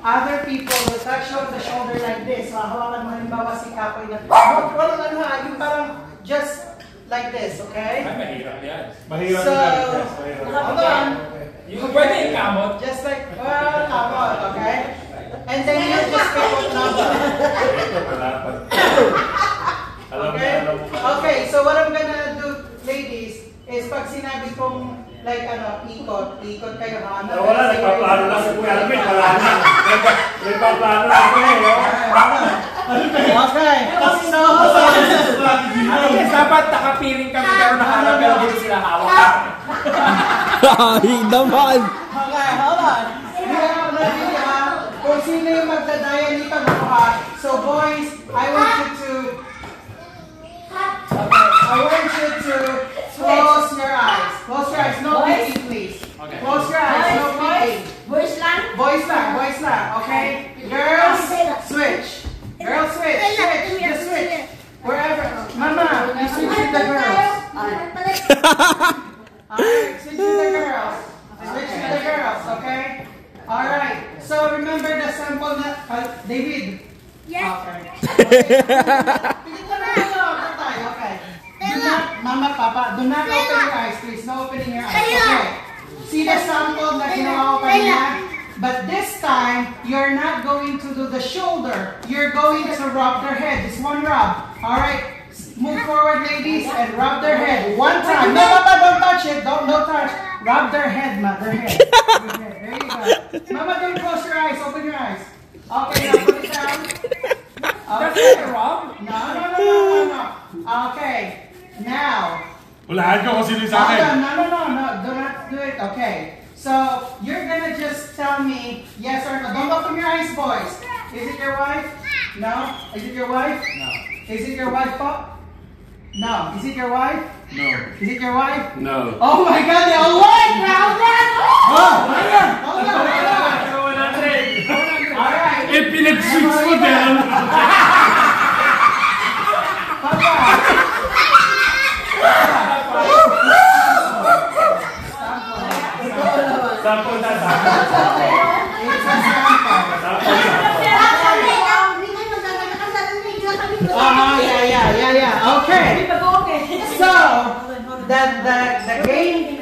other people will touch you on the shoulder like this. So, hawakan mo halimbawa si Kapoy na, walang ano ha, yung parang just like this, okay? Ay, mahirap yan. Mahirap So, yan. hold on. Pwede yung kamot. Just like, kamot, okay? And then you just pick what number. Okay? Okay, so what I'm gonna do, ladies, is pag sinabi kong like ikot kayo ha. Wala, nagpaplano lang si Kuya Alvin. Wala na. Nagpaplano lang ako Okay. So, dapat nakapiling kami pero nakaharap pero hindi sila hawak. Ay, naman! okay, hold on. Kung sino yung magdadaya nito ha. So boys, I want you to close your eyes. Close your eyes. No peeking, please. Okay. Close your eyes. No peeking. Voice lang? Boys lang. Okay? Girls, switch. Girls, switch. Just switch. Wherever. Mama, you switch with the girls. Alright, switch with the girls. Switch with the girls, okay? Alright. So remember the sample na... David? Yes. Okay. Okay. Do not, Mama, Papa, do not open your eyes, please. No opening your eyes. Okay. See the sample na ginawa ko kanina? But this time, you're not going to do the shoulder. You're going to rub their head. Just one rub. Alright. Move forward, ladies, and rub their head. One time. No, Mama, don't touch it. Don't touch. Rub their head, Ma. Their head. There you go. Mama, don't close your eyes. Open your eyes. Okay, now put it down. Okay. Rob? No. Okay. Now. Walahan ko kung sino sa akin. No. Do not do it. Okay. So, you're gonna just tell me yes or no. Don't open your eyes, boys. Is it your wife? No. Is it your wife? No. Is it your wife, Pop? No. Is it your wife? No. Is it your wife? No. Oh my God, they all white now! Oh, hold on. Alright. Eh, pinag-switch mo din. Papa. Sample na. It's a sample. Yeah. Okay. So,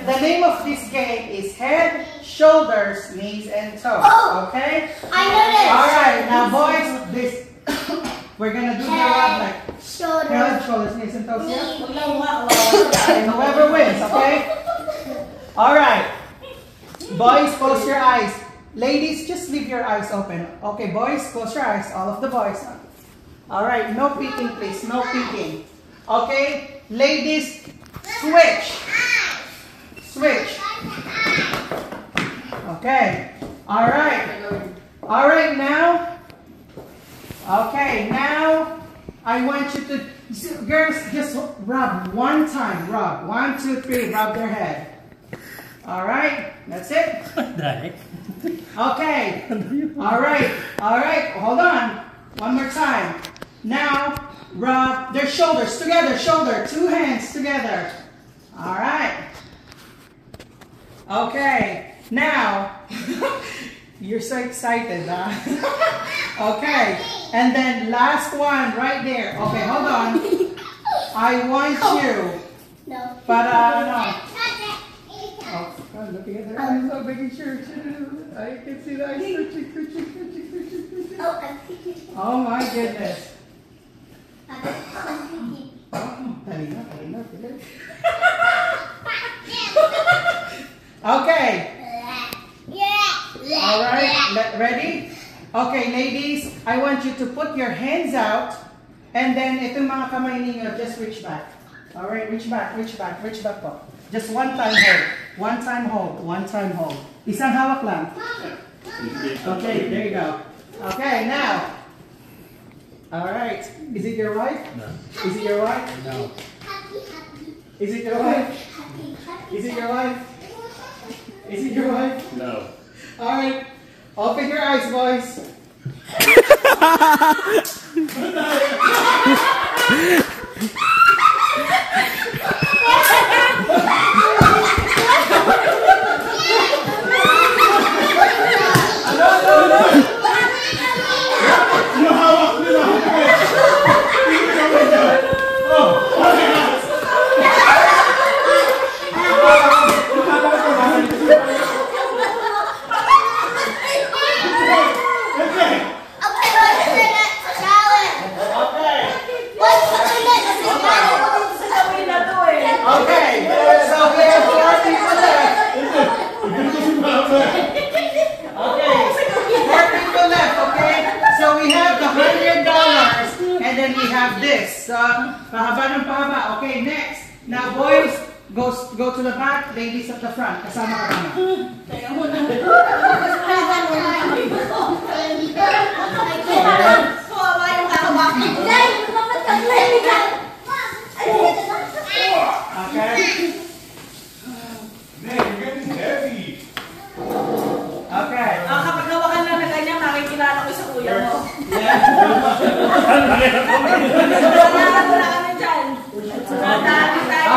the name of this game is head, shoulders, knees, and toes. Okay? I know this. Alright, now boys, we're gonna do the rub like Shoulder. head, shoulders, knees, and toes. Yeah? And whoever wins, okay? Alright. Boys, close your eyes. Ladies, just leave your eyes open. Okay, boys, close your eyes. All of the boys. Alright, no peeking, please. No peeking. Okay? Ladies, switch. Switch. Okay. Alright. Alright, now. Okay, now I want you to, girls, just rub one time. Rub. 1, 2, 3. Rub their head. Alright, that's it. Okay. Alright, hold on. One more time. Now, rub their shoulders together. Shoulder, 2 hands together. Alright. Okay. Now, you're so excited, huh? Okay. And then last one right there. Okay, hold on. I want you. No. Para Oh, God, looking at their eyes, I'm making sure. I can see the eyes twitching. Oh my goodness. Okay. Alright, ready? Okay, ladies, I want you to put your hands out and then itong mga kamay ninyo, just reach back. Alright, reach back po. Just one time hold. One time hold. Isang hawak lang. Okay, there you go. Okay, now. Alright. Is it your wife? No. Is it your wife? No. Is it your wife? Is it your wife? Is it your wife? No. Alright. Open your eyes, boys. have this. Pahaba ng pahaba. Okay, next. Now, boys, go to the back. Ladies at the front. Kasama ka naman. Okay. Man, you're getting heavy. Okay. Kapag nawakan lang na ganyan, makikilala ko sa kuya mo. Wala kami dyan.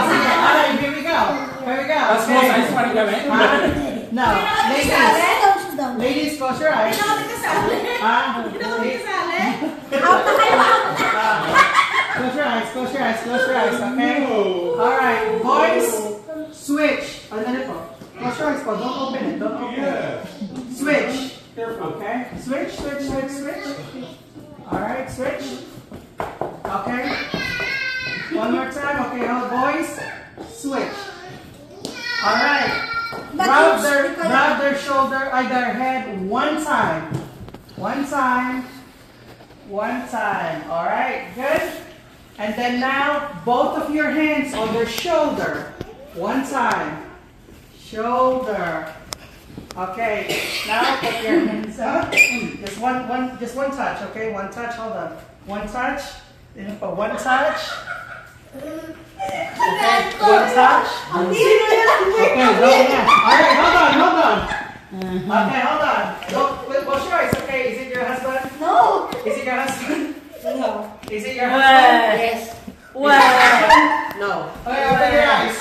Sige. Alright, here we go. Here we go. Tapos mo, size pa rin kami. No. Ladies, close your eyes. Close your eyes, close your eyes, close your eyes, okay? Alright, boys, switch. Close your eyes, don't open it, don't open it. Switch. Okay? Switch, switch, switch, switch. Alright, switch. Okay. One more time, okay, all boys, switch. Alright. Grab their shoulder, their head one time. One time. One time. Alright, good. And then now, both of your hands on their shoulder. One time. Shoulder. Okay. Now put your hands up. Just one touch, okay? One touch, hold on. One touch. One touch. Okay, one touch. Okay, alright, hold on. Okay, hold on. What's your eyes? Okay, is it your husband? No. Is it your husband? No. Is it your husband? Yes. No. Okay, open your eyes.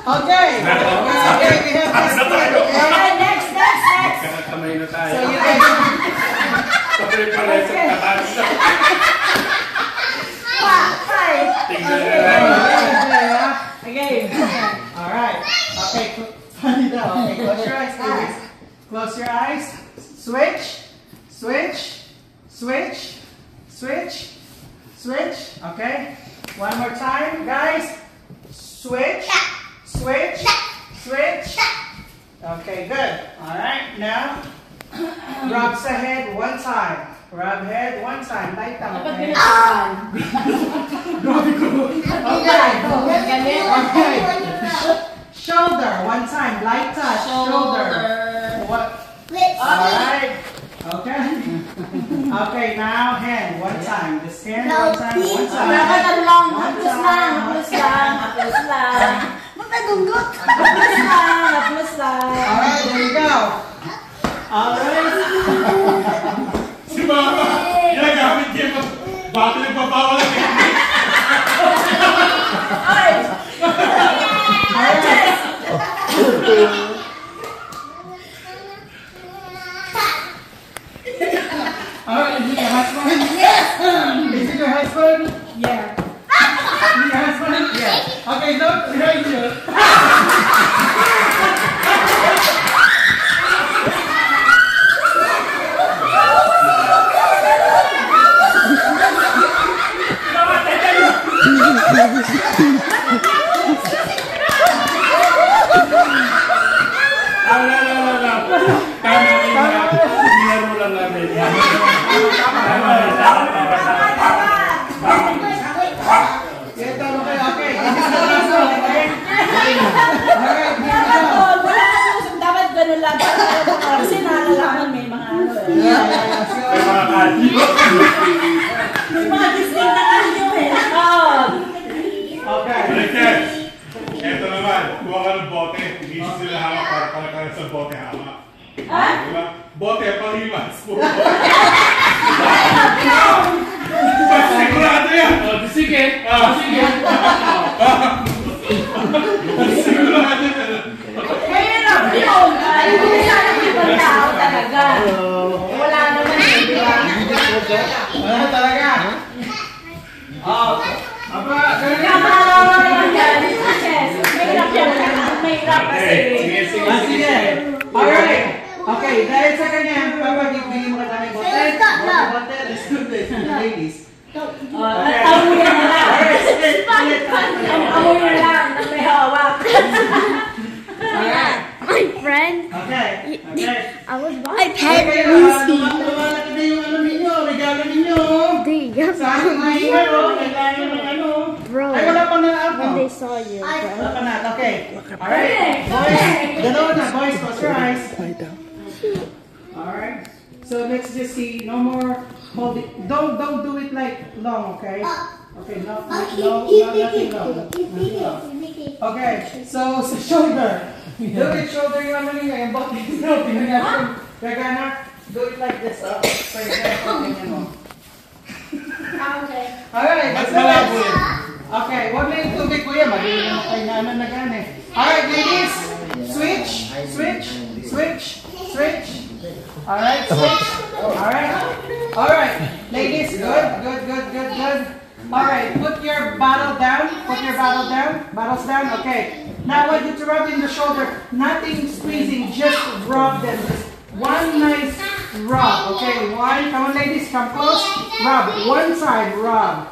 Okay. Okay, we have this. Okay, next. Kanakamay na tayo. So you guys. Sabay pala sa katansa. Tingnan Okay. All right. Okay. Funny though. Okay. Close your eyes, please. Close your eyes. Switch. Switch. Switch. Switch. Switch. Okay. One more time, guys. Switch. Switch. Switch. Okay, good. All right. Now, rub the head one time. Rub head one time. Light down. Okay. Okay. Shoulder one time. Light touch. Shoulder. What? All right. Okay. Okay. Now hand one time. This hand one time. One time. Dapat ano lang, haplos lang. Alright, there you go. Alright. Si Mama, ginagamit niya mo. Bakit nagpapawal ang Alright, is it your husband? Yes. Is it your husband? Yeah. Is it your husband? Yeah. Okay, look behind you. Nilaro lang namin. Okay. Alright, here we go. Dapat ganun lang. Kasi naalalaman may mga ano eh. May mga kanyo. May mga distinct na kanyo eh. Okay. Balikan. Eto naman, kuha ka ng bote. Hindi sila hawak para pala sa bote hawak. Diba? Bote, panghimas. Sigurado yan! Sige. Sige. Sigurado yan! Mahirap yun. Ay, hindi sana ibang tao talaga. Wala naman Mahirap kasi. Sige. Alright. Okay, dahil sa kanya, Papa, bigyan mo ka namin bote. Bote, let's do this. Ladies. Amuyan na lang. Amuyan lang. Nang may hawak. Alright. My friend. Okay. I was my pet Okay, Lucy. lumalaki na yung ano ninyo, regalo ninyo. Sa akin ay kailangan ng ano. Bro. Ay, wala pa na ako. When they saw you, bro. Wala pa na. Okay. Alright. Boys, dalawa na. Boys, close your eyes. Alright. So let's just see. No more holding. Don't do it like long, okay? Okay, no, nothing long. Nothing long. Okay, so sa shoulder. Do it shoulder yung ano niya, yung body. No, tingnan natin. Kaya gana, do it like this. So yung tingnan mo. Okay. Alright, Mas let's do malabo it. yan. Okay, huwag na yung tubig kuya. Madali naman tayo na ano na gana. Alright, ladies. Switch. Alright, switch. Alright. Ladies, good. Alright, put your bottle down. Bottles down, okay. Now I want you to rub in the shoulder. Nothing squeezing, just rub them. Just one nice rub, okay? Come on ladies, come close. Rub, one side, rub.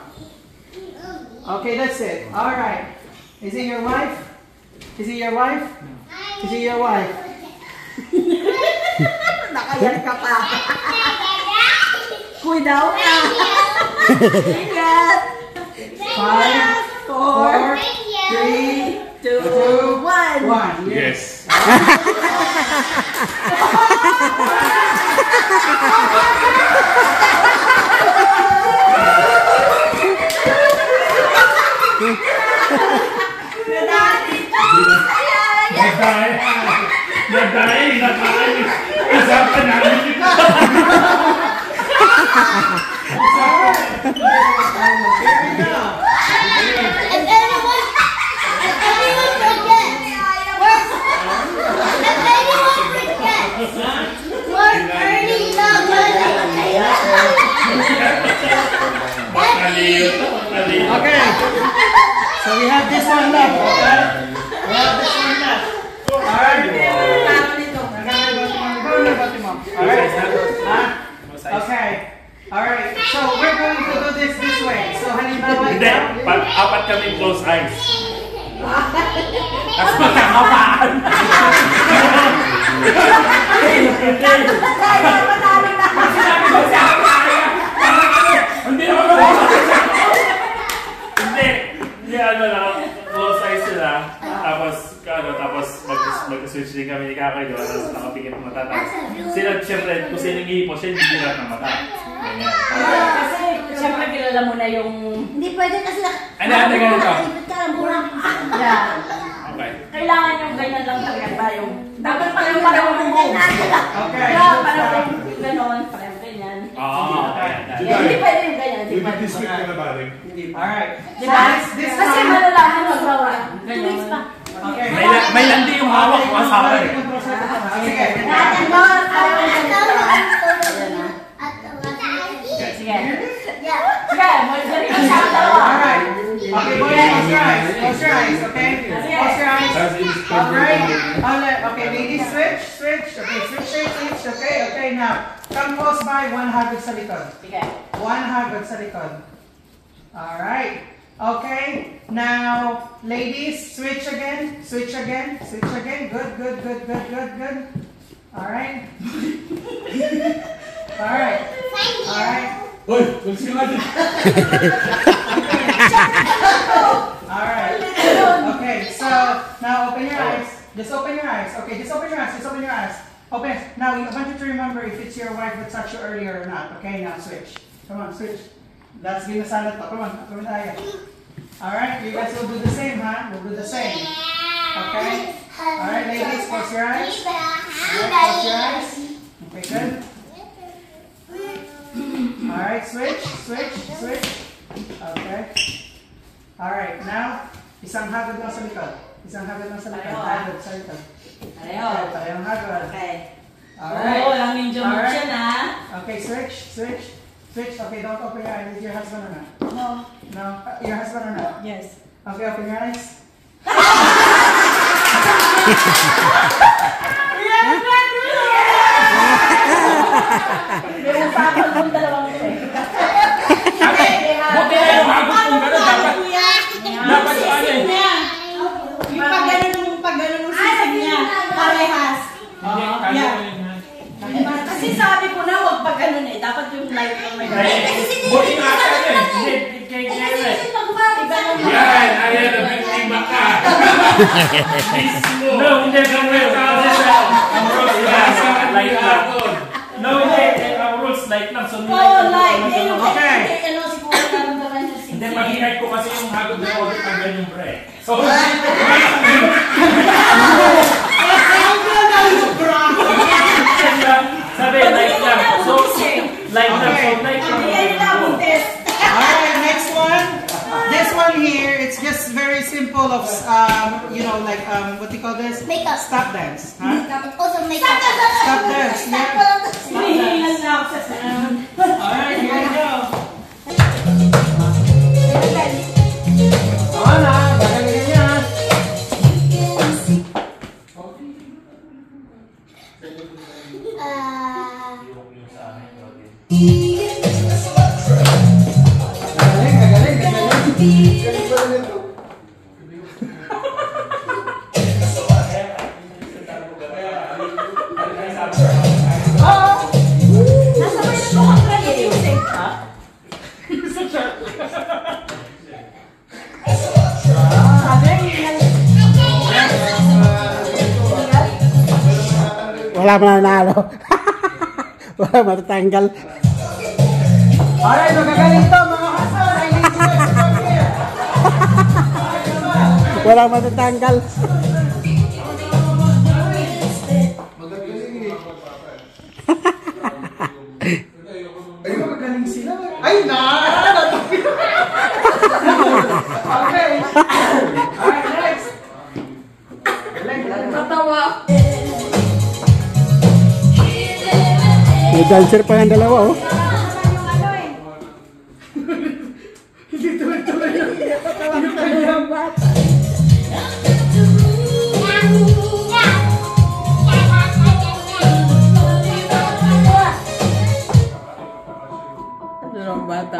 Okay, that's it. Alright. Is it your wife? Nakayan ka pa. Kuy daw ka. Ingat. 5, 4, 3, 2, 1. 1. Yes. Nagdahil. Usapan namin. Okay. So we have this one left, okay? Alright. Okay. Alright. So we're going to do this way. So halimbawa Hindi, apat kami close eyes. Tapos magkakapaan. Hindi Hindi, ano lang, close eyes sila. Tapos mag-switch din kami ni Kakay doon. Tapos nakapikit ng mata. Tapos sila, siyempre, kung sino yung ihipo, siya hindi bilat ng mata. Ganyan. Kasi, siyempre, kilala mo na yung... Hindi pwede kasi Ano ganito? Yeah. Okay. Kailangan yung ganyan lang talaga tayo. Dapat parang yung buong. Okay. Kaya parang yung ganon, parang ganyan. Okay. Hindi pwede yung ganyan. Hindi pwede. Discreet ka na ba rin? Alright. Diba? This Kasi time. malalahan magbawa. Ganyan. Okay. May landi yung hawak ko asawa eh. Sige. Natin mo, tayo ang ganito. Sige. Sige, magaling ka sa dalawa. Alright. Okay, boys, close your eyes. Close your eyes, okay? Close your eyes. Alright. Okay, ladies, switch. Okay, switch. Okay, now. Come close by, one hagod sa likod. Sige. One hagod sa likod. Alright. Okay, now, ladies, switch again. Good. Alright. Alright. Uy, mag-sing natin. Alright. Okay, so now open your eyes. Just open your eyes. Okay, just open your eyes. Open it. Now, I want you to remember if it's your wife that touched you earlier or not. Okay, now switch. Come on, switch. That's ginasalat pa. Come on, tayo. Alright, you guys will do the same, huh? We'll do the same. Okay? Alright, ladies, close your eyes. Close your eyes. Okay, good. Alright, switch. Okay. Alright, now, isang hagod lang sa likod. Hagod sa likod. Pareho. Parehong hagod. Okay. Alright. Oo, lang medyo Alright. siya na. Okay, switch. Okay, don't open your eyes. Is your husband or not? No. No? Your husband or not? Yes. Okay, open your eyes. May usapan kong dalawang to eh. Buti na yung hagot kung gano'n. Dapat yung ano eh. Yung pag-gano'n ng sisig niya, parehas. Hindi, kaya Yeah. ko yun ha. Kasi sabi ko na huwag pag-gano'n eh. Dapat yung light lang may Buti nga ka eh. Hindi, kaya eh. Yan, ayan, nabiktima ka. No, hindi, ganun. Ang rules lang, light lang. No, hindi, ang rules light lang. So, Oo, light. Okay. Ano, siguro naramdaman niya sisig. hindi, mag-ingat ko kasi yung hagod na audit ang ganyung pre. So, sabi, light lang. So, light lang. So, light lang. Yan na, buntis. Alright, next one. This one here, it's just very simple of, you know, like, what do you call this? Makeup. Stop dance. Huh? Also makeup. Stop dance. Yeah. Hinihingal na ako sa sound. Alright, here we go. Tama na, gagawin niya. Gagaling, gagaling. Nasa may nagbukas ka niya yung sink, ha? Wala pa nanalo. Wala matatanggal. Alright, magagaling to mga kasal. I need you guys to come here. Wala matatanggal. Ay, magagaling sila. Ay, na! Okay. Alright, next. Tatawa. May dancer pa ng dalawa, oh. Dalawang bata.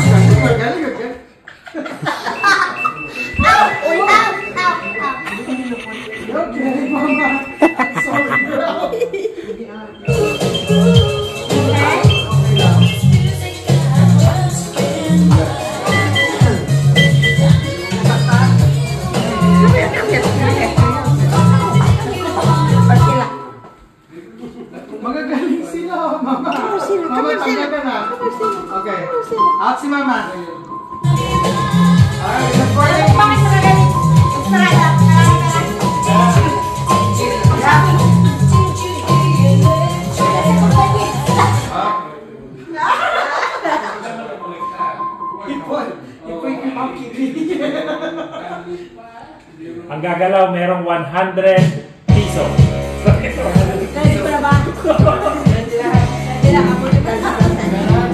Magaling, magaling. Okay, mama. Sorry, girl. Magagaling sila, mama. Mama, tanggal ka na. Okay. Out si mama. Alright, recording. ang gagalaw merong 100 piso. Kasi ko na ba? Kailangan mo na kailangan mo na gano'n.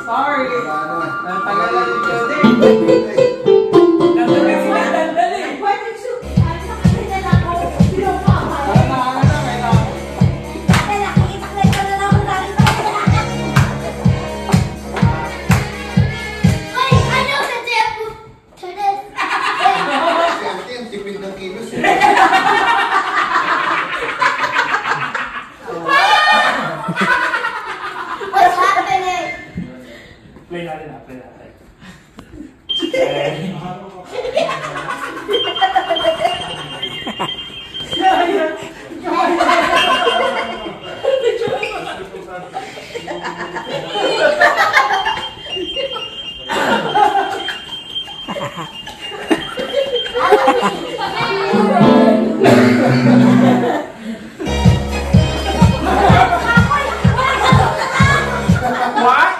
Sorry. Tagalan yung building. What's happening? Play natin na, play natin. Okay. What?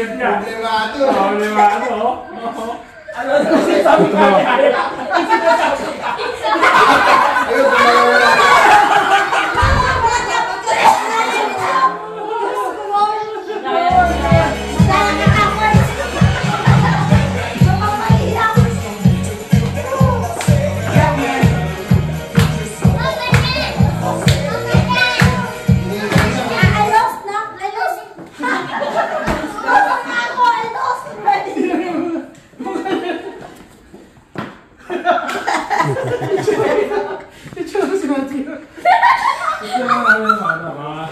iniisip niya. Problemado. Problemado, oh. Ano kasi sabi ka niya? Ayun, gumalaw.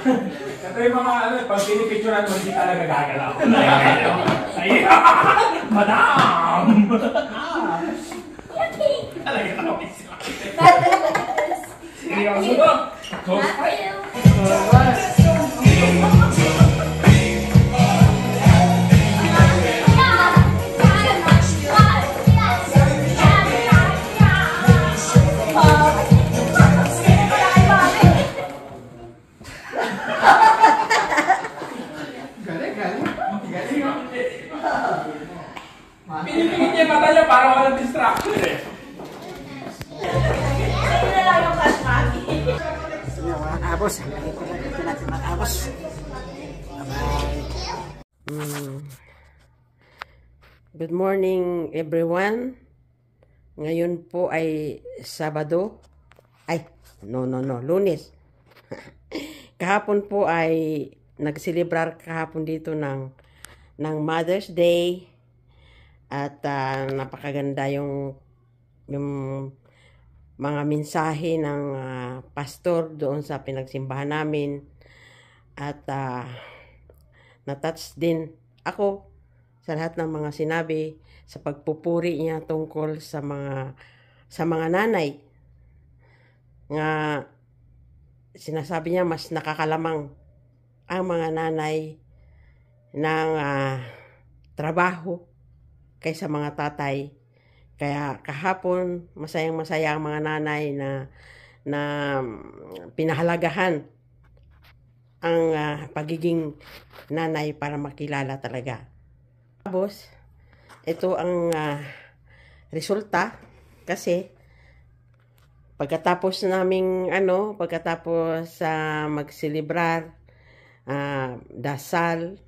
Ito yung mga ano, pag pinipicturean mo, hindi talaga gagalaw. Ay, madam! Talaga nakapis sila. Sige, ang subo. Close fight. Pinipigit niya yung mata niya para walang distraction eh. Sa'yo na lang yung cash money. Sige mga kabos. Ito natin mga kabos. Good morning everyone. Ngayon po ay Sabado. Ay, no, Lunes. Kahapon po ay nagselebrar kahapon dito ng Mother's Day. At napakaganda yung mga mensahe ng pastor doon sa pinagsimbahan namin. At natouch din ako sa lahat ng mga sinabi sa pagpupuri niya tungkol sa mga nanay. Nga sinasabi niya mas nakakalamang ang mga nanay ng trabaho kaysa mga tatay. Kaya kahapon masayang-masaya ang mga nanay na pinahalagahan ang pagiging nanay para makilala talaga. Tapos, ito ang resulta kasi pagkatapos magselebrar dasal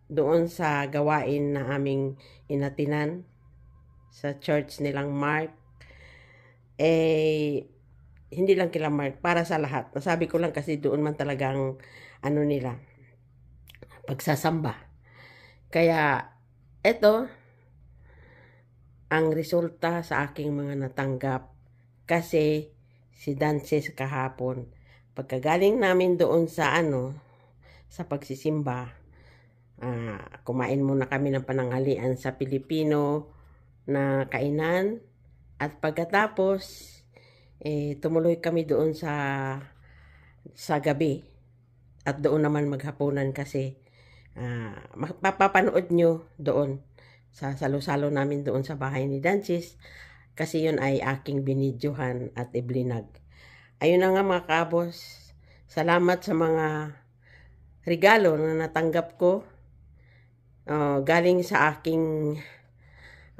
doon sa gawain na aming inatinan sa church nilang Mark, hindi lang kila Mark, para sa lahat. Nasabi ko lang kasi doon man talagang nila, pagsasamba. Kaya ito ang resulta sa aking mga natanggap kasi si Dances kahapon, pagkagaling namin doon sa sa pagsisimba, kumain muna kami ng pananghalian sa Pilipino na kainan at pagkatapos tumuloy kami doon sa gabi at doon naman maghapunan kasi mapapanood nyo doon sa salo-salo namin doon sa bahay ni Dances kasi yun ay aking binidyohan at iblinag. Ayun na nga mga kabos, salamat sa mga regalo na natanggap ko galing sa aking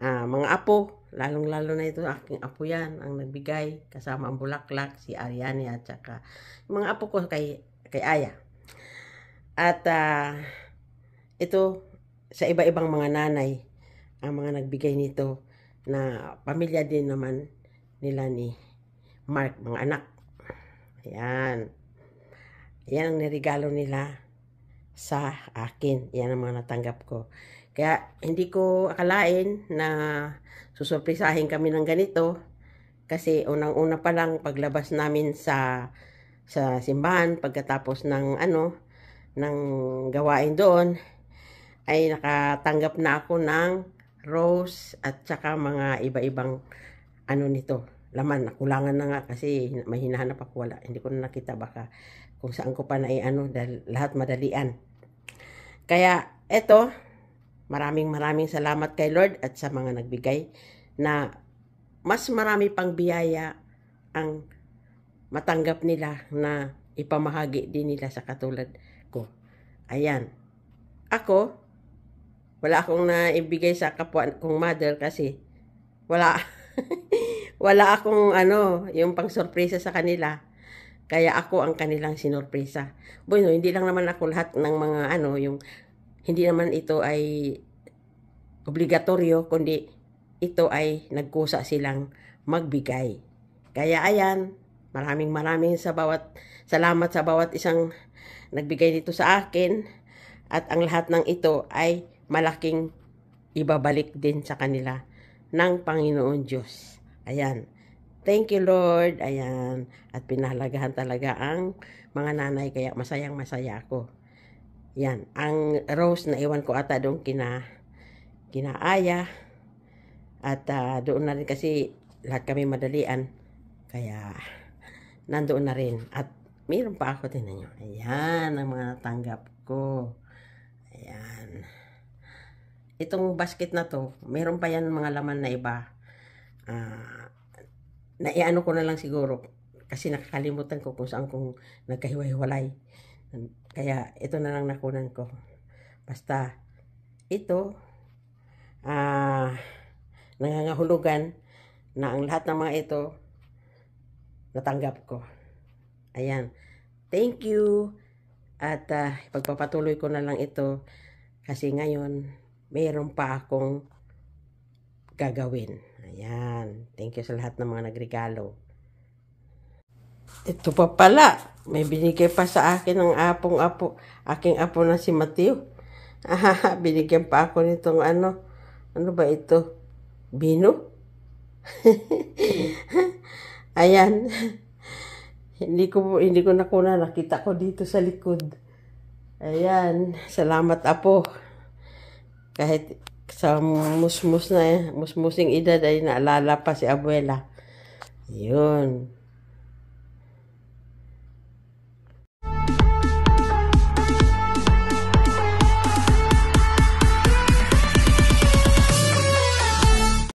mga apo, lalong-lalo na ito aking apo yan ang nagbigay kasama ang bulaklak, si Ariane at saka mga apo ko kay Aya. At ito sa iba-ibang mga nanay ang mga nagbigay nito na pamilya din naman nila ni Mark, mga anak. Ayan. Yan ang niregalo nila sa akin. Yan ang mga natanggap ko. Kaya hindi ko akalain na susurprisahin kami ng ganito kasi unang-una pa lang paglabas namin sa simbahan pagkatapos ng gawain doon ay nakatanggap na ako ng rose at saka mga iba-ibang nito, laman. Nakulangan na nga kasi may hinahanap ako, wala. Hindi ko na nakita, baka kung saan ko pa na dahil lahat madalian. Kaya eto, maraming salamat kay Lord at sa mga nagbigay na mas marami pang biyaya ang matanggap nila na ipamahagi din nila sa katulad ko. Ayan. Ako, wala akong naibigay sa kapwa kong mother kasi wala wala akong yung pang sorpresa sa kanila. Kaya ako ang kanilang sinorpresa. Bueno, hindi lang naman ako lahat ng mga yung hindi naman ito ay obligatoryo, kundi ito ay nagkusa silang magbigay. Kaya ayan, maraming salamat sa bawat isang nagbigay dito sa akin, at ang lahat ng ito ay malaking ibabalik din sa kanila ng Panginoon Diyos. Ayan. Thank you, Lord. Ayan. At pinahalagahan talaga ang mga nanay, kaya masayang-masaya ako. Yan. Ang rose na iwan ko ata doon kina Aya. At doon na rin kasi lahat kami madalian. Kaya nandoon na rin. At mayroon pa ako, tingnan nyo. Ayan ang mga natanggap ko. Ayan. Itong basket na to, mayroon pa yan mga laman na iba. Naiano ko na lang siguro kasi nakakalimutan ko kung saan kong nagkahiwa-hiwalay. Kaya ito na lang nakunan ko. Basta ito nangangahulugan na ang lahat ng mga ito natanggap ko. Ayan. Thank you. At pagpapatuloy ko na lang ito kasi ngayon mayroon pa akong gagawin. Ayan. Thank you sa lahat ng mga nagregalo. Ito pa pala. May binigay pa sa akin ng aking apo na si Matthew. Binigyan pa ako nitong ano ba ito? Bino? Ayan. Hindi ko nakuna. Nakita ko dito sa likod. Ayan. Salamat, apo. Kahit sa musmusing edad ay naalala pa si abuela. Yun.